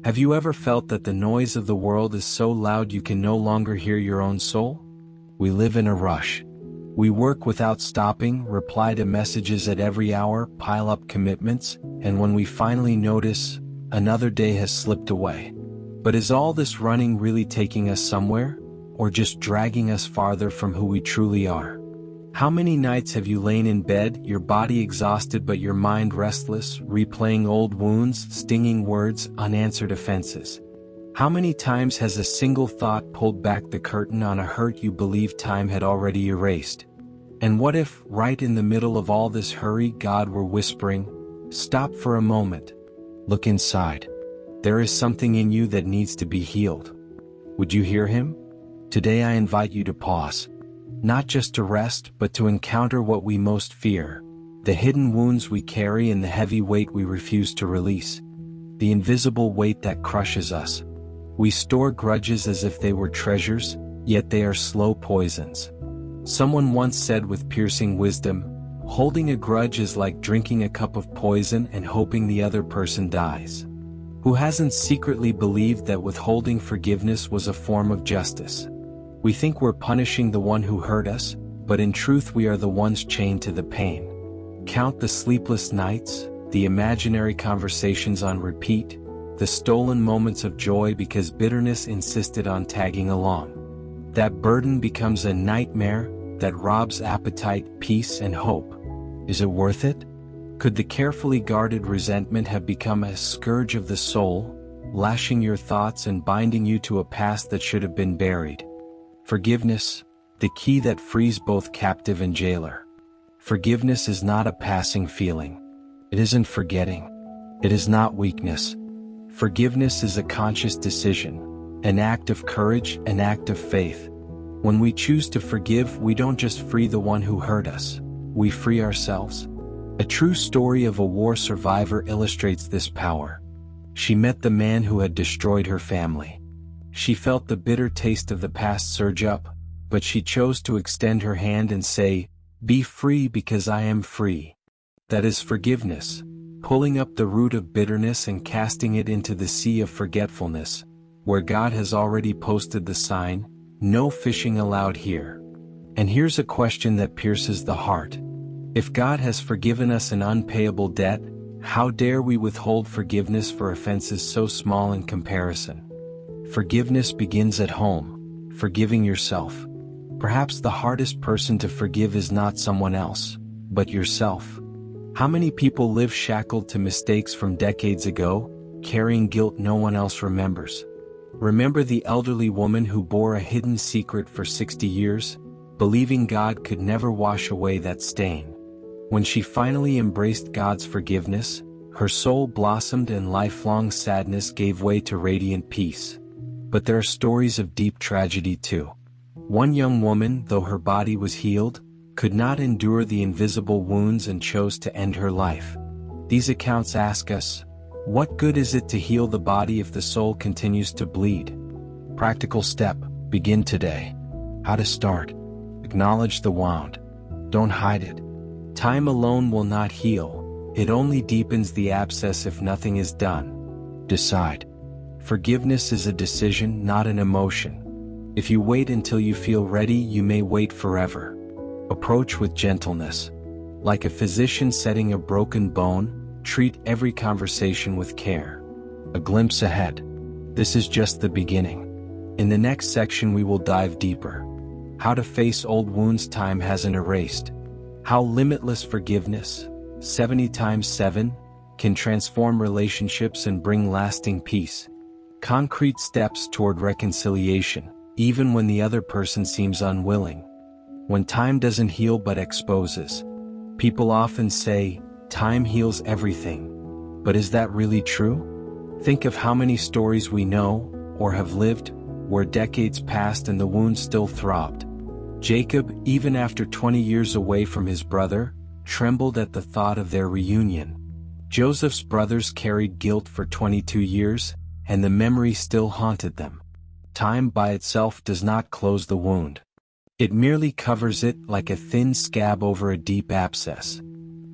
Have you ever felt that the noise of the world is so loud you can no longer hear your own soul? We live in a rush. We work without stopping, reply to messages at every hour, pile up commitments, and when we finally notice, another day has slipped away. But is all this running really taking us somewhere, or just dragging us farther from who we truly are? How many nights have you lain in bed, your body exhausted but your mind restless, replaying old wounds, stinging words, unanswered offenses? How many times has a single thought pulled back the curtain on a hurt you believed time had already erased? And what if, right in the middle of all this hurry, God were whispering, "Stop for a moment. Look inside. There is something in you that needs to be healed." Would you hear him? Today I invite you to pause. Not just to rest, but to encounter what we most fear. The hidden wounds we carry and the heavy weight we refuse to release. The invisible weight that crushes us. We store grudges as if they were treasures, yet they are slow poisons. Someone once said with piercing wisdom, holding a grudge is like drinking a cup of poison and hoping the other person dies. Who hasn't secretly believed that withholding forgiveness was a form of justice? We think we're punishing the one who hurt us, but in truth we are the ones chained to the pain. Count the sleepless nights, the imaginary conversations on repeat, the stolen moments of joy because bitterness insisted on tagging along. That burden becomes a nightmare that robs appetite, peace, and hope. Is it worth it? Could the carefully guarded resentment have become a scourge of the soul, lashing your thoughts and binding you to a past that should have been buried? Forgiveness, the key that frees both captive and jailer. Forgiveness is not a passing feeling. It isn't forgetting. It is not weakness. Forgiveness is a conscious decision, an act of courage, an act of faith. When we choose to forgive, we don't just free the one who hurt us, we free ourselves. A true story of a war survivor illustrates this power. She met the man who had destroyed her family. She felt the bitter taste of the past surge up, but she chose to extend her hand and say, "Be free because I am free." That is forgiveness. Pulling up the root of bitterness and casting it into the sea of forgetfulness, where God has already posted the sign, "No fishing allowed here." And here's a question that pierces the heart. If God has forgiven us an unpayable debt, how dare we withhold forgiveness for offenses so small in comparison? Forgiveness begins at home, forgiving yourself. Perhaps the hardest person to forgive is not someone else, but yourself. How many people live shackled to mistakes from decades ago, carrying guilt no one else remembers? Remember the elderly woman who bore a hidden secret for 60 years, believing God could never wash away that stain. When she finally embraced God's forgiveness, her soul blossomed and lifelong sadness gave way to radiant peace. But there are stories of deep tragedy too. One young woman, though her body was healed, could not endure the invisible wounds and chose to end her life. These accounts ask us, what good is it to heal the body if the soul continues to bleed? Practical step, begin today. How to start? Acknowledge the wound. Don't hide it. Time alone will not heal. It only deepens the abscess if nothing is done. Decide. Forgiveness is a decision, not an emotion. If you wait until you feel ready, you may wait forever. Approach with gentleness. Like a physician setting a broken bone, treat every conversation with care. A glimpse ahead. This is just the beginning. In the next section we will dive deeper. How to face old wounds time hasn't erased. How limitless forgiveness, 70 times 7, can transform relationships and bring lasting peace. Concrete steps toward reconciliation, even when the other person seems unwilling. When time doesn't heal but exposes. People often say, time heals everything. But is that really true? Think of how many stories we know, or have lived, where decades passed and the wound still throbbed. Jacob, even after 20 years away from his brother, trembled at the thought of their reunion. Joseph's brothers carried guilt for 22 years, and the memory still haunted them. Time by itself does not close the wound. It merely covers it like a thin scab over a deep abscess.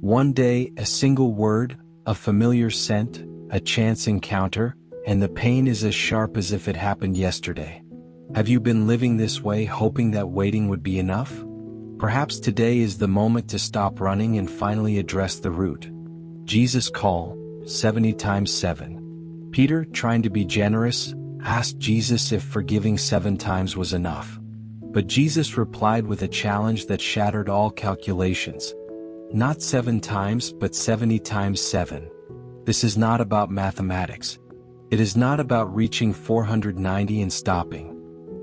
One day, a single word, a familiar scent, a chance encounter, and the pain is as sharp as if it happened yesterday. Have you been living this way, hoping that waiting would be enough? Perhaps today is the moment to stop running and finally address the root. Jesus' call, 70 times 7. Peter, trying to be generous, asked Jesus if forgiving 7 times was enough. But Jesus replied with a challenge that shattered all calculations. Not 7 times, but 70 times 7. This is not about mathematics. It is not about reaching 490 and stopping.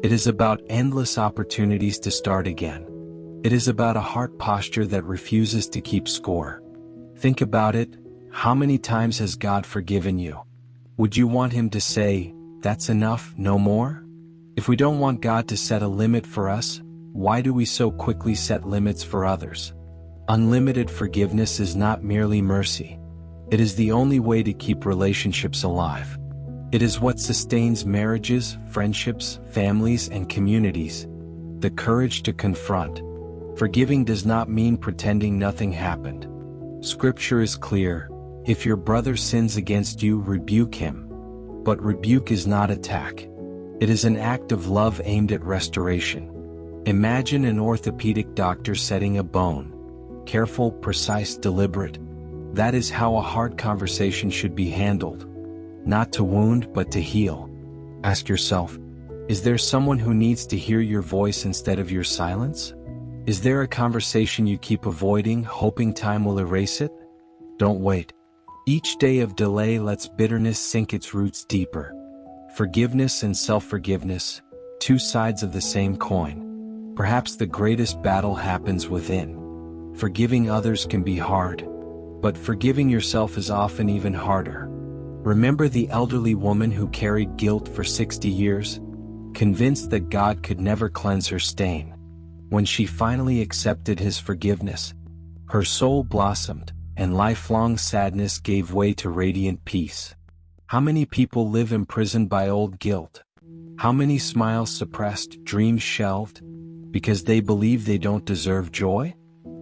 It is about endless opportunities to start again. It is about a heart posture that refuses to keep score. Think about it. How many times has God forgiven you? Would you want Him to say, "That's enough, no more"? If we don't want God to set a limit for us, why do we so quickly set limits for others? Unlimited forgiveness is not merely mercy. It is the only way to keep relationships alive. It is what sustains marriages, friendships, families, and communities. The courage to confront. Forgiving does not mean pretending nothing happened. Scripture is clear. If your brother sins against you, rebuke him. But rebuke is not attack. It is an act of love aimed at restoration. Imagine an orthopedic doctor setting a bone. Careful, precise, deliberate. That is how a hard conversation should be handled. Not to wound, but to heal. Ask yourself, is there someone who needs to hear your voice instead of your silence? Is there a conversation you keep avoiding, hoping time will erase it? Don't wait. Each day of delay lets bitterness sink its roots deeper. Forgiveness and self-forgiveness, 2 sides of the same coin. Perhaps the greatest battle happens within. Forgiving others can be hard, but forgiving yourself is often even harder. Remember the elderly woman who carried guilt for 60 years, convinced that God could never cleanse her stain. When she finally accepted His forgiveness, her soul blossomed, and lifelong sadness gave way to radiant peace. How many people live imprisoned by old guilt? How many smiles suppressed, dreams shelved, because they believe they don't deserve joy?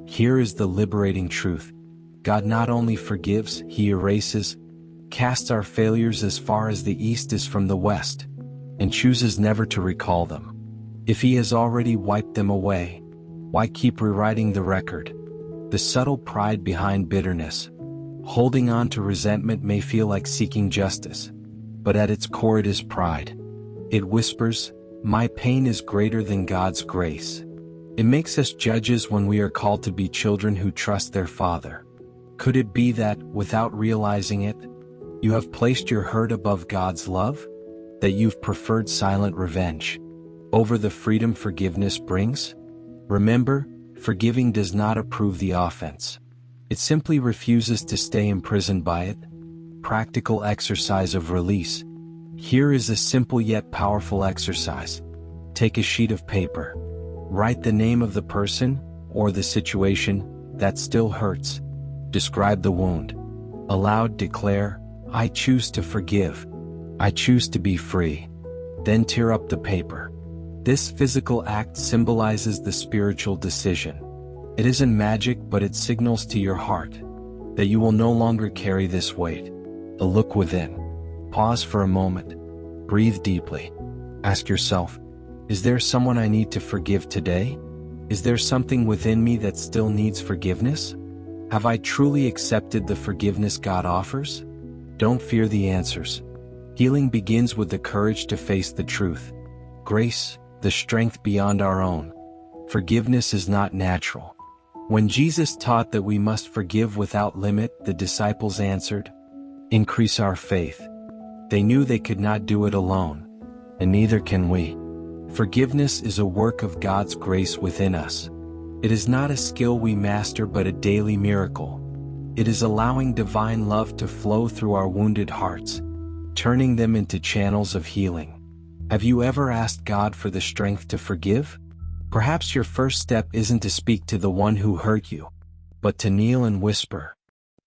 Here is the liberating truth. God not only forgives, He erases, casts our failures as far as the east is from the west, and chooses never to recall them. If He has already wiped them away, why keep rewriting the record? The subtle pride behind bitterness. Holding on to resentment may feel like seeking justice, but at its core it is pride. It whispers, "My pain is greater than God's grace." It makes us judges when we are called to be children who trust their Father. Could it be that, without realizing it, you have placed your hurt above God's love? That you've preferred silent revenge over the freedom forgiveness brings? Remember, forgiving does not approve the offense. It simply refuses to stay imprisoned by it. Practical exercise of release. Here is a simple yet powerful exercise. Take a sheet of paper. Write the name of the person, or the situation, that still hurts. Describe the wound. Aloud declare, "I choose to forgive. I choose to be free." Then tear up the paper. This physical act symbolizes the spiritual decision. It isn't magic, but it signals to your heart that you will no longer carry this weight. A look within. Pause for a moment. Breathe deeply. Ask yourself, is there someone I need to forgive today? Is there something within me that still needs forgiveness? Have I truly accepted the forgiveness God offers? Don't fear the answers. Healing begins with the courage to face the truth. Grace, the strength beyond our own. Forgiveness is not natural. When Jesus taught that we must forgive without limit, the disciples answered, "Increase our faith." They knew they could not do it alone, and neither can we. Forgiveness is a work of God's grace within us. It is not a skill we master but a daily miracle. It is allowing divine love to flow through our wounded hearts, turning them into channels of healing. Have you ever asked God for the strength to forgive? Perhaps your first step isn't to speak to the one who hurt you, but to kneel and whisper,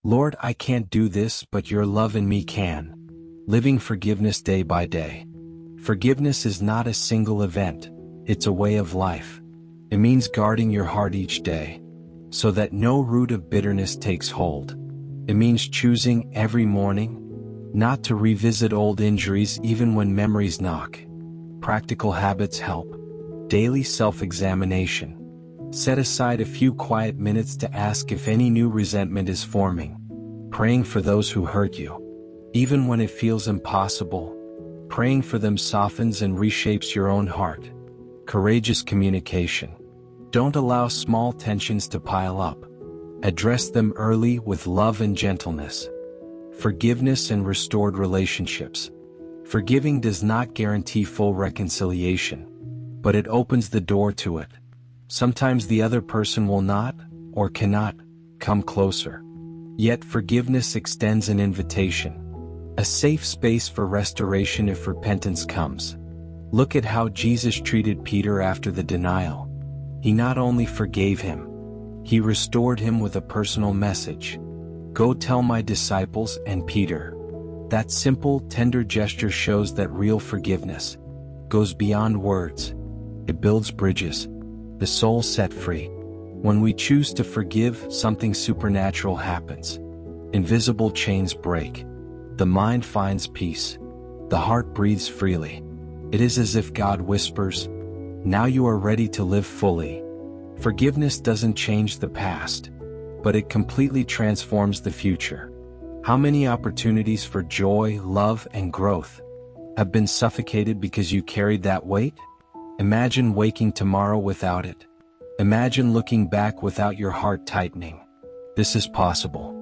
"Lord, I can't do this, but your love in me can." Living forgiveness day by day. Forgiveness is not a single event, it's a way of life. It means guarding your heart each day, so that no root of bitterness takes hold. It means choosing every morning, not to revisit old injuries even when memories knock. Practical habits help. Daily self-examination. Set aside a few quiet minutes to ask if any new resentment is forming. Praying for those who hurt you. Even when it feels impossible, praying for them softens and reshapes your own heart. Courageous communication. Don't allow small tensions to pile up. Address them early with love and gentleness. Forgiveness and restored relationships. Forgiving does not guarantee full reconciliation, but it opens the door to it. Sometimes the other person will not, or cannot, come closer. Yet forgiveness extends an invitation. A safe space for restoration if repentance comes. Look at how Jesus treated Peter after the denial. He not only forgave him, he restored him with a personal message. Go tell my disciples and Peter. That simple, tender gesture shows that real forgiveness goes beyond words. It builds bridges. The soul set free. When we choose to forgive, something supernatural happens. Invisible chains break. The mind finds peace. The heart breathes freely. It is as if God whispers, "Now you are ready to live fully." Forgiveness doesn't change the past, but it completely transforms the future. How many opportunities for joy, love, and growth have been suffocated because you carried that weight? Imagine waking tomorrow without it. Imagine looking back without your heart tightening. This is possible.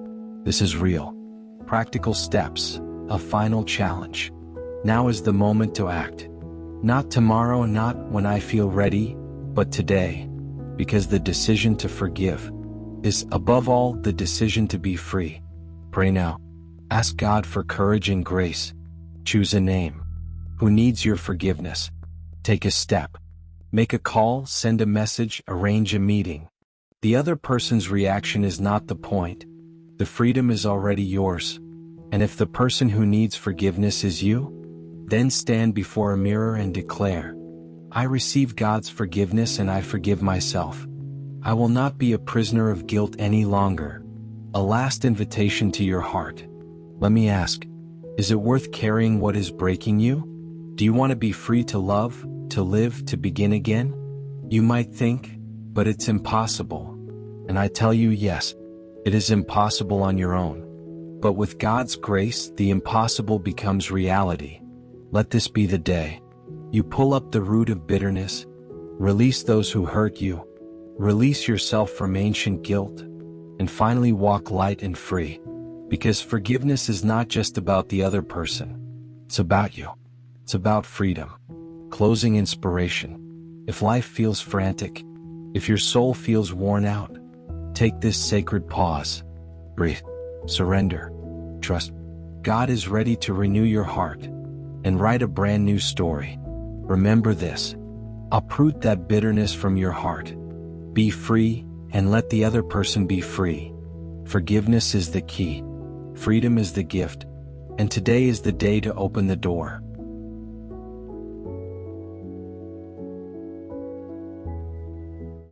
This is real. Practical steps, a final challenge. Now is the moment to act. Not tomorrow, not when I feel ready, but today. Because the decision to forgive is, above all, the decision to be free. Pray now. Ask God for courage and grace. Choose a name. Who needs your forgiveness? Take a step. Make a call, send a message, arrange a meeting. The other person's reaction is not the point. The freedom is already yours. And if the person who needs forgiveness is you, then stand before a mirror and declare, "I receive God's forgiveness and I forgive myself. I will not be a prisoner of guilt any longer." A last invitation to your heart. Let me ask, is it worth carrying what is breaking you? Do you want to be free to love, to live, to begin again? You might think, but it's impossible. And I tell you, yes, it is impossible on your own. But with God's grace, the impossible becomes reality. Let this be the day. You pull up the root of bitterness, release those who hurt you, release yourself from ancient guilt, and finally walk light and free. Because forgiveness is not just about the other person. It's about you. It's about freedom. Closing inspiration. If life feels frantic, if your soul feels worn out, take this sacred pause. Breathe. Surrender. Trust. God is ready to renew your heart and write a brand new story. Remember this. Uproot that bitterness from your heart. Be free and let the other person be free. Forgiveness is the key. Freedom is the gift. And today is the day to open the door.